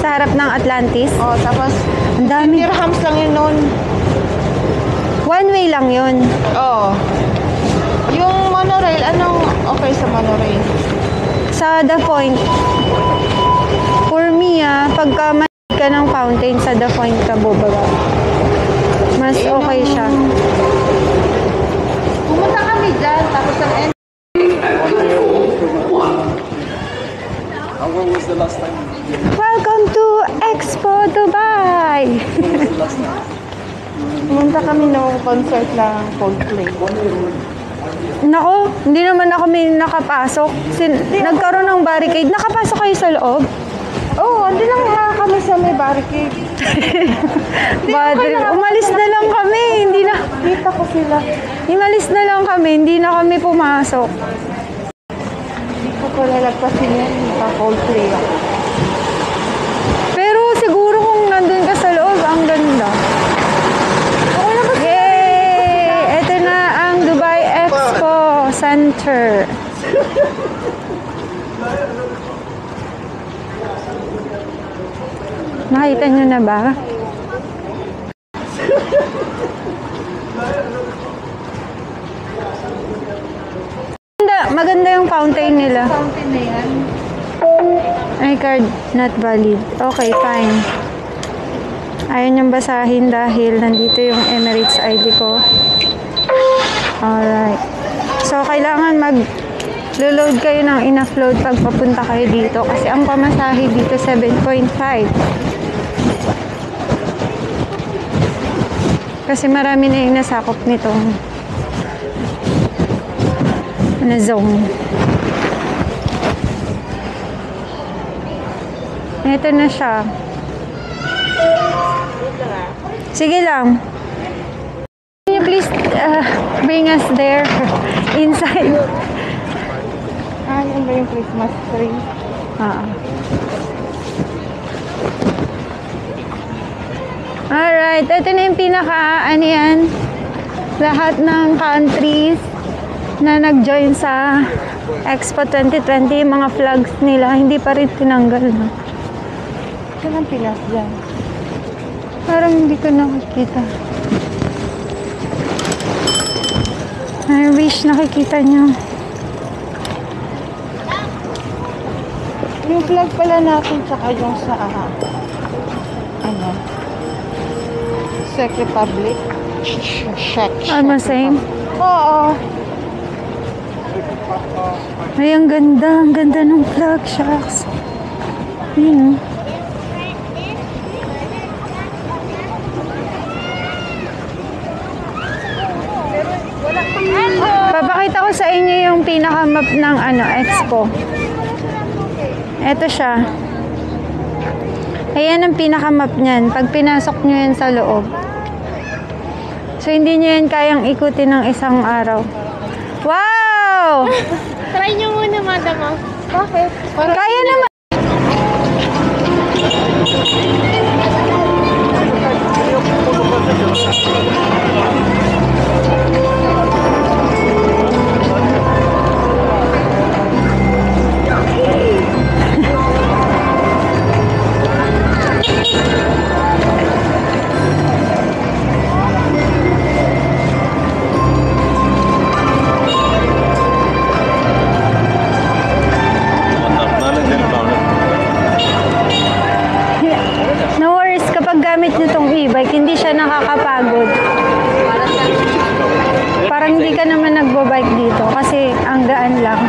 Sa harap ng Atlantis? Oh, tapos, Ang dami. dirhams lang yun noon. One way lang yun. Oo. Yung monorail, anong okay sa monorail? Sa The Point. For me, pagka manood ka ng fountain, sa The Point ka bubaba. Mas okay siya. Pumunta kami dyan, tapos ang end. When was the last time? Welcome to Expo Dubai! Pumunta kami nung concert ng Coldplay. Nako, hindi naman ako may nakapasok. Nagkaroon ng barricade. Nakapasok kayo sa loob? Oo, hindi lang kami sa may barricade. Umalis na lang kami. Hindi na. Kita ko sila. Umalis na lang kami. Hindi na kami pumasok. Hindi ko ko lalagpasin yan. Coldplay ako. Pero siguro kung nandun ka sa loob, ang ganda. Yay! Ito na ang Dubai Expo Center. Nakita nyo na ba? Maganda yung fountain nila. Fountain na yan. Ay, card not valid. Okay, fine. Ayaw niyang basahin dahil nandito yung Emirates ID ko. Alright. So, kailangan mag-load kayo ng enough load pag papunta kayo dito. Kasi ang pamasahe dito, 7.5. Kasi marami na yung nasakop nitong na zone. Ito na siya. Sige lang. Can you please bring us there inside? Yan ba yung Christmas tree? Alright, ito na yung pinaka, ano yan, lahat ng countries na nag-join sa Expo 2020, yung mga flags nila, hindi pa rin tinanggal, no? Saan ang Pilas dyan? Parang hindi ko nakikita. I wish nakikita nyo. Yung flag pala natin, tsaka yung sa, Czech Republic. Almost same. Oo. Ay, ang ganda ng flag, shucks. Yun, Papakita ko sa inyo yung pinaka-map ng Expo. Ito siya. Ayan ang pinaka-map niyan. Pag pinasok nyo yan sa loob. So, hindi nyo yan kayang ikutin ng isang araw. Wow! Try nyo muna, madam. Bakit? Kaya naman. No worries, kapag gamit nyo tong e-bike, hindi siya nakakapagod. Parang hindi ka naman nagbo-bike dito kasi ang gaan lang.